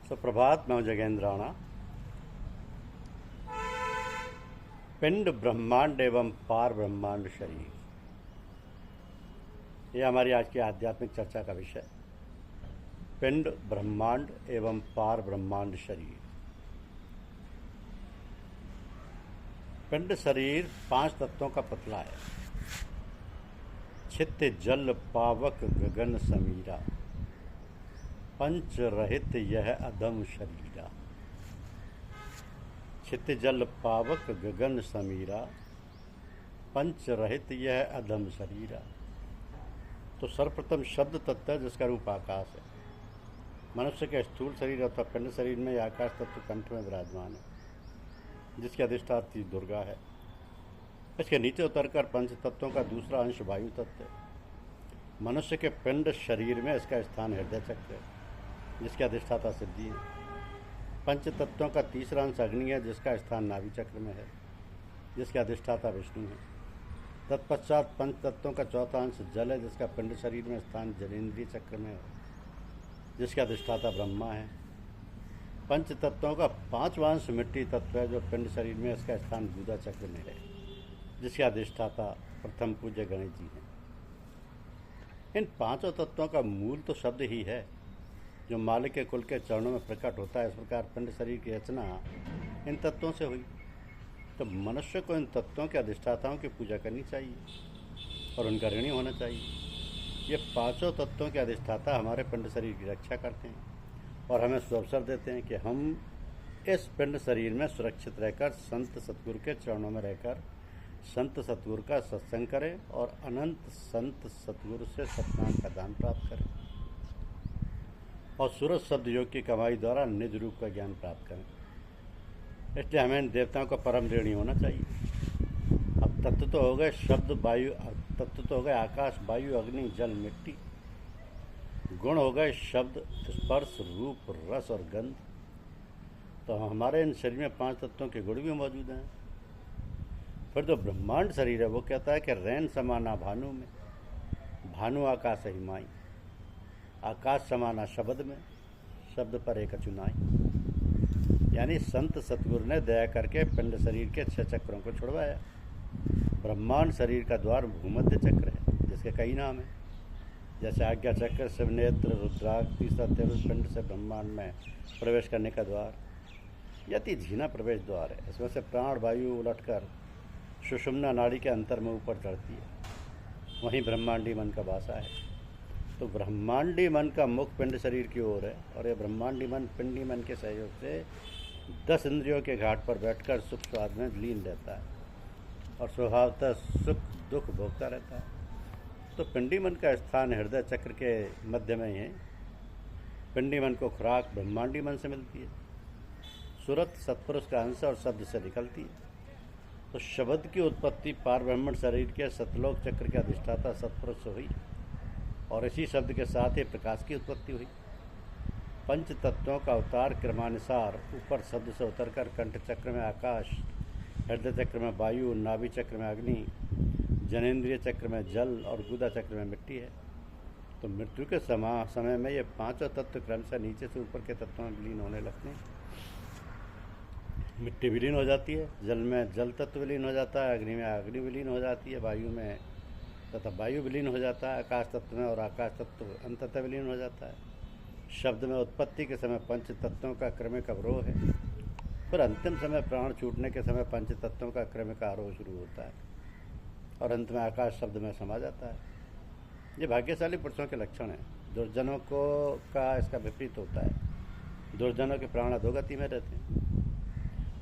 सुप्रभात। मैं जगेंद्राणा। पिंड ब्रह्मांड एवं पार ब्रह्मांड शरीर, यह हमारी आज की आध्यात्मिक चर्चा का विषय। पिंड ब्रह्मांड एवं पार ब्रह्मांड शरीर। पिंड शरीर 5 तत्वों का पुतला है। छित जल पावक गगन समीरा, पंच रहित यह अधम शरीरा। छित जल पावक गगन समीरा, पंच रहित यह अधम शरीरा। तो सर्वप्रथम शब्द तत्व है जिसका रूप आकाश है। मनुष्य के स्थूल शरीर अथवा पिंड शरीर में आकाश तत्व कंठ में विराजमान है, जिसकी अधिष्ठात्री दुर्गा है। इसके नीचे उतरकर पंच तत्वों का दूसरा अंश वायु तत्व है। मनुष्य के पिंड शरीर में इसका स्थान हृदय चक्र है, जिसके अधिष्ठाता सिद्धि है। पंच तत्वों का तीसरा अंश अग्नि है, जिसका स्थान नाभि चक्र में है, जिसके अधिष्ठाता विष्णु है। तत्पश्चात पंच तत्वों का चौथा अंश जल है, जिसका पिंड शरीर में स्थान जनेंद्रिय चक्र में है, जिसके अधिष्ठाता ब्रह्मा है। पंच तत्वों का पांचवां अंश मिट्टी तत्व है, जो पिंड शरीर में इसका स्थान गुदा चक्र में है, जिसके अधिष्ठाता प्रथम पूज्य गणेश जी हैं। इन पांचों तत्वों का मूल तो शब्द ही है, जो मालिक के कुल के चरणों में प्रकट होता है। इस प्रकार पिंड शरीर की रचना इन तत्वों से हुई। तो मनुष्य को इन तत्वों के अधिष्ठाताओं की पूजा करनी चाहिए और उनका ऋणी होना चाहिए। ये पांचों तत्वों के अधिष्ठाता हमारे पिंड शरीर की रक्षा करते हैं और हमें सुअवसर देते हैं कि हम इस पिंड शरीर में सुरक्षित रहकर संत सतगुरु के चरणों में रहकर संत सतगुरु का सत्संग करें और अनंत संत सतगुरु से सतनाम का दान प्राप्त करें और सूरज शब्द योग की कमाई द्वारा निज रूप का ज्ञान प्राप्त करें। इसलिए हमें इन देवताओं का परम ऋणी होना चाहिए। अब तत्व तो हो गए शब्द वायु, तत्व तो हो गए आकाश वायु अग्नि जल मिट्टी। गुण हो गए शब्द स्पर्श रूप रस और गंध। तो हमारे इन शरीर में 5 तत्वों के गुण भी मौजूद हैं। फिर जो ब्रह्मांड शरीर है वो कहता है कि रैन समाना भानु में, भानु आकाश हिमाई। आकाश समाना शब्द में, शब्द पर एक अचुनाई। यानी संत सतगुरु ने दया करके पिंड शरीर के 6 चक्रों को छुड़वाया। ब्रह्मांड शरीर का द्वार भूमध्य चक्र है, जिसके कई नाम हैं, जैसे आज्ञा चक्र, शिवनेत्र, रुद्राक्ष, तीसरा तेरस पिंड से ब्रह्मांड में प्रवेश करने का द्वार। यति झीना प्रवेश द्वार है। इसमें से प्राण वायु उलटकर सुषुम्ना नाड़ी के अंतर में ऊपर चढ़ती है। वहीं ब्रह्मांडी मन का वासा है। तो ब्रह्मांडी मन का मुख पिंड शरीर की ओर है और यह ब्रह्मांडी मन पिंडी मन के सहयोग से 10 इंद्रियों के घाट पर बैठकर सुख स्वाद में लीन रहता है और स्वभावतः सुख दुख भोगता रहता है। तो पिंडी मन का स्थान हृदय चक्र के मध्य में ही है। पिंडी मन को खुराक ब्रह्मांडी मन से मिलती है। सुरत सत्पुरुष का अंश और शब्द से निकलती है। तो शब्द की उत्पत्ति पार ब्रह्मण शरीर के सतलोक चक्र के अधिष्ठाता सत्पुरुष से हुई और इसी शब्द के साथ ही प्रकाश की उत्पत्ति हुई। पंच तत्वों का अवतार क्रमानुसार ऊपर शब्द से उतरकर कंठ चक्र में आकाश, हृदय चक्र में वायु, नाभि चक्र में अग्नि, जनेंद्रिय चक्र में जल और गुदा चक्र में मिट्टी है। तो मृत्यु के समय में ये 5 तत्व क्रम से नीचे से ऊपर के तत्वों में विलीन होने लगते हैं। मिट्टी विलीन हो जाती है, जल में जल तत्व विलीन हो जाता है, अग्नि में अग्नि विलीन हो जाती है, वायु में तथा वायु विलीन हो जाता है, आकाश तत्व में और आकाश तत्व अंततः विलीन हो जाता है। शब्द में उत्पत्ति के समय पंच तत्वों का क्रमिक अवरोह है। फिर अंतिम समय प्राण छूटने के समय पंच तत्वों का क्रमिक आरोह शुरू होता है और अंत में आकाश शब्द में समा जाता है। ये भाग्यशाली पुरुषों के लक्षण हैं। दुर्जनों को का इसका विपरीत होता है। दुर्जनों के प्राण अधोगति में रहते हैं।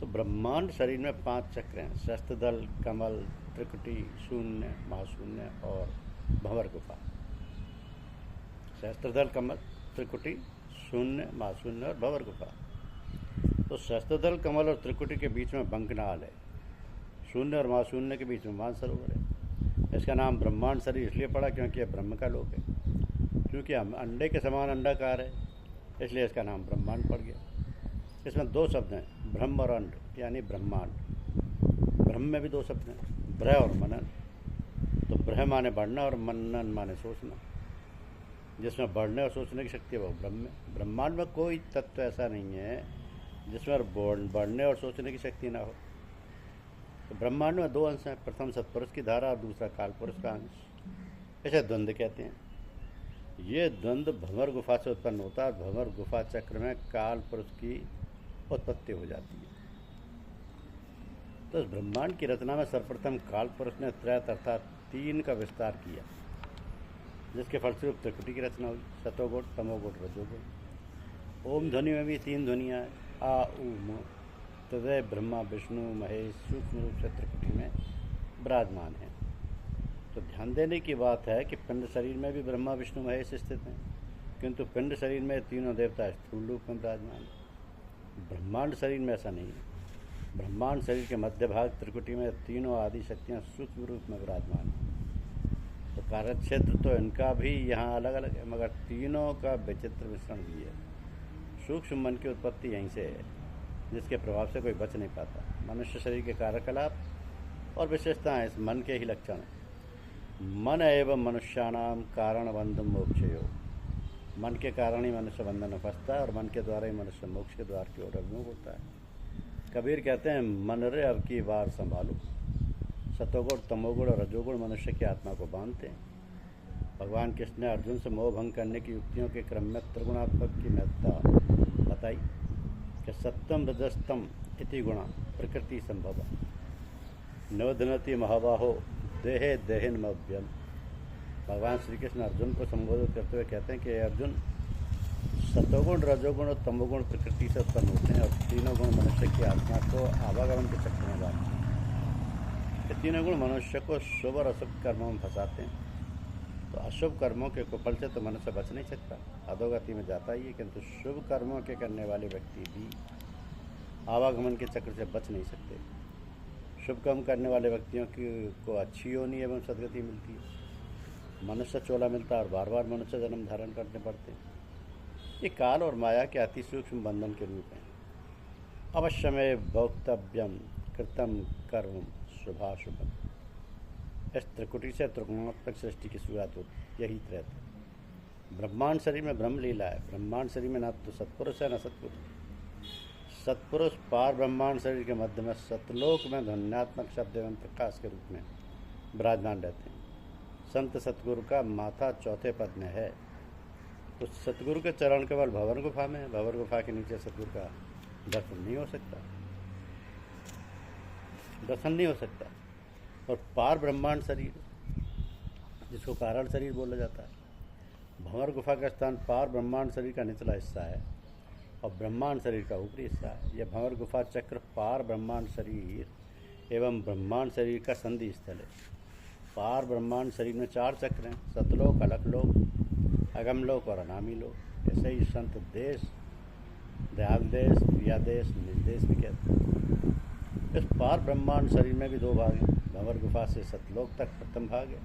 तो ब्रह्मांड शरीर में 5 चक्र हैं: शस्त्रदल, कमल, त्रिकुटी, शून्य, महाशून्य और भंवर गुफा। शस्त्रदल, कमल, त्रिकुटी, शून्य, महाशून्य और भंवर गुफा। तो शस्त्रदल, कमल और त्रिकुटी के बीच में बंकनाल है। शून्य और महाशून्य के बीच में मानसरोवर है। इसका नाम ब्रह्मांड शरीर इसलिए पड़ा क्योंकि यह ब्रह्म का लोक है। क्योंकि हम अंडे के समान अंडाकार है, इसलिए इसका नाम ब्रह्मांड पड़ गया। इसमें 2 शब्द हैं, ब्रह्म और अंड, यानी ब्रह्मांड। ब्रह्म में भी 2 शब्द हैं, ब्रह और मनन। तो ब्रह माने बढ़ना और मनन माने सोचना। जिसमें बढ़ने और सोचने की शक्ति है वो ब्रह्म है। ब्रह्मांड में कोई तत्व ऐसा नहीं है जिसमें बढ़ने और सोचने की शक्ति ना हो। तो ब्रह्मांड में दो अंश हैं, प्रथम सत्पुरुष की धारा और दूसरा काल पुरुष का अंश। इसे द्वंद्व कहते हैं। ये द्वंद्व भंवर गुफा से उत्पन्न होता है। भंवर गुफा चक्र में काल पुरुष की उत्पत्ति हो जाती है। तो इस ब्रह्मांड की रचना में सर्वप्रथम काल पुरुष ने त्रैत अर्थात 3 का विस्तार किया, जिसके फलस्वरूप त्रिकुटी की रचना हुई, सतोगुण, तमोगुण, रजोगुण। ओम ध्वनि में भी 3 ध्वनियाँ हैं, आ उ म। तदय ब्रह्मा विष्णु महेश सूक्ष्म रूप से त्रिकुटी में विराजमान है। तो ध्यान देने की बात है कि पिंड शरीर में भी ब्रह्मा विष्णु महेश स्थित हैं, किंतु पिंड शरीर में तीनों देवता स्थूल रूप में विराजमान हैं। ब्रह्मांड शरीर में ऐसा नहीं है। ब्रह्मांड शरीर के मध्य भाग त्रिकुटी में तीनों आदि शक्तियाँ सूक्ष्म रूप में विराजमान हैं। तो कार्य क्षेत्र तो इनका भी यहाँ अलग अलग है, मगर तीनों का विचित्र मिश्रण भी है। सूक्ष्म मन की उत्पत्ति यहीं से है, जिसके प्रभाव से कोई बच नहीं पाता। मनुष्य शरीर के कार्यकलाप और विशेषताएं इस मन के ही लक्षण हैं। मन एवं मनुष्याणाम कारण बंधुम मोक्षयो। मन के कारण ही मनुष्य बंधन में फंसता है और मन के द्वारा ही मनुष्य मोक्ष के द्वार की ओर अभिमुख होता है। कबीर कहते हैं, मन रे अब की बार संभालो। सतोगुण, तमोगुण और रजोगुण मनुष्य की आत्मा को बांधते हैं। भगवान कृष्ण ने अर्जुन से मोह भंग करने की युक्तियों के क्रम में त्रिगुणात्मक की महत्ता बताई कि सत्यम रजस्तम इति गुणा प्रकृति संभव नवधनति महाबाहो देहे देहिन मभ्यम। भगवान श्री कृष्ण अर्जुन को संबोधित करते हुए कहते हैं कि अर्जुन, सतोगुण, रजोगुण और तमोगुण प्रकृति से उत्पन्न होते हैं और तीनों गुण मनुष्य की आत्मा को आवागमन के चक्र में डालते हैं। ये तीनों गुण मनुष्य को शुभ और अशुभ कर्मों में फंसाते हैं। तो अशुभ कर्मों के कुफल से तो मनुष्य बच नहीं सकता, अधोगति में जाता ही है, किंतु शुभ कर्मों के करने वाले व्यक्ति भी आवागमन के चक्र से बच नहीं सकते। शुभ कर्म करने वाले व्यक्तियों को अच्छी योनि एवं सदगति मिलती है, मनुष्य चोला मिलता है और बार बार मनुष्य जन्म धारण करने पड़ते हैं। ये काल और माया के अति सूक्ष्म बंधन के रूप हैं। अवश्यमेव भोक्तव्यम कृतम कर्म शुभाशुभम। इस त्रिकुटी से त्रिगुणात्मक सृष्टि की शुरुआत होती, यही त्रैत है। ब्रह्मांड शरीर में ब्रह्म लीला है। ब्रह्मांड शरीर में न तो सत्पुरुष है न सत्पुरुष। सत्पुरुष पार ब्रह्मांड शरीर के मध्य में सतलोक में ध्वन्यात्मक शब्द एवं प्रकाश के रूप में विराजमान रहते हैं। संत सतगुरु का माथा चौथे पद में है। तो सतगुरु के चरण केवल भंवर गुफा में है। भंवर गुफा के नीचे सतगुरु का दर्शन नहीं हो सकता, दर्शन नहीं हो सकता। और पार ब्रह्मांड शरीर, जिसको कारण शरीर बोला जाता है, भंवर गुफा का स्थान पार ब्रह्मांड शरीर का निचला हिस्सा है और ब्रह्मांड शरीर का ऊपरी हिस्सा है। यह भंवर गुफा चक्र पार ब्रह्मांड शरीर एवं ब्रह्मांड शरीर का संधि स्थल है। पार ब्रह्मांड शरीर में 4 चक्र हैं, सतलोक, अलकलोक, अगमलोक और अनामी लोक। ऐसे ही संत देश, दयाल देश, क्रियादेश, निर्देश भी कहते हैं। इस पार ब्रह्मांड शरीर में भी 2 भाग हैं। भंवर गुफा से सतलोक तक प्रथम भाग है,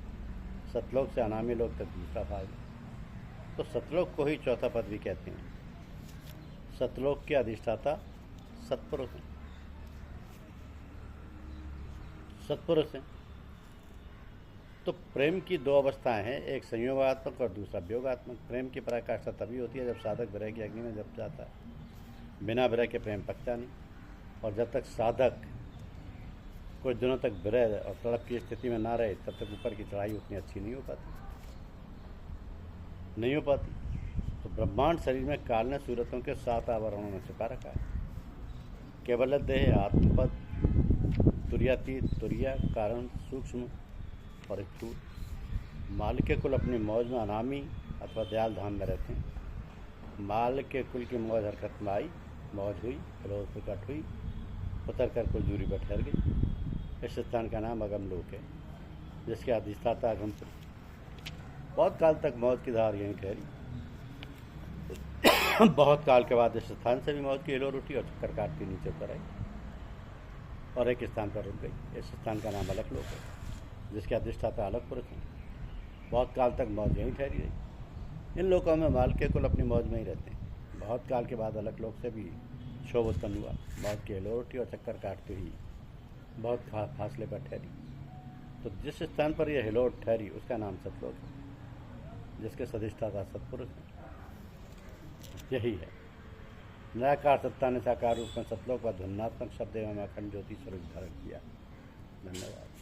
सतलोक से अनामी लोक तक दूसरा भाग है। तो सतलोक को ही चौथा पद भी कहते हैं। सतलोक के अधिष्ठाता सत्पुरुष हैं, सत्पुरुष हैं। तो प्रेम की 2 अवस्थाएं हैं, एक संयोगात्मक और दूसरा वियोगात्मक। प्रेम की पराकाष्ठा तभी होती है जब साधक विरह की अग्नि में जब जाता है। बिना विरह के प्रेम पकता नहीं। और जब तक साधक कुछ दिनों तक विरह और तड़प की स्थिति में ना रहे, तब तक ऊपर की चढ़ाई उतनी अच्छी नहीं हो पाती। तो ब्रह्मांड शरीर में काल ने सूरतों के 7 आवरणों में छिपा रखा है। केवल देह, आत्मपद, तुर्यातीत, तुर्या, कारण, सूक्ष्म और स्थूल। माल के कुल अपनी मौज में अनामी अथवा दयाल धाम में रहते हैं। माल के कुल की मौज हरकत में आई, मौज हुई, क्रोध प्रकट हुई, उतर कर कुछ दूरी पर ठहर गई। इस स्थान का नाम अगमलोक है, जिसके अधिष्ठाता अगमपुर। बहुत काल तक मौज की धार यहीं ठहरी। बहुत काल के बाद इस स्थान से भी मौज की हिलोर उठी और चक्कर काट के नीचे उतर आई और एक स्थान पर रुक गई। इस स्थान का नाम अलकलोक है, जिसके अधिष्ठाता अलग पुरुष हैं। बहुत काल तक मौज यहीं ठहरी रही। इन लोकों में माल के कुल अपनी मौज में ही रहते हैं। बहुत काल के बाद अलग लोक से भी क्षोभ उत्पन्न हुआ। मौज की हिलोर उठी और चक्कर काटते ही बहुत फासले पर ठहरी। तो जिस स्थान पर यह हिलोर ठहरी उसका नाम सतलोक है। जिसके सदिष्ठाता सत्पुरुष हैं। यही है। निराकार सत्ता ने साकार रूप में सतलोक व ध्वन्यात्मक शब्द एवं अखंड ज्योति स्वरूप धारण किया। धन्यवाद।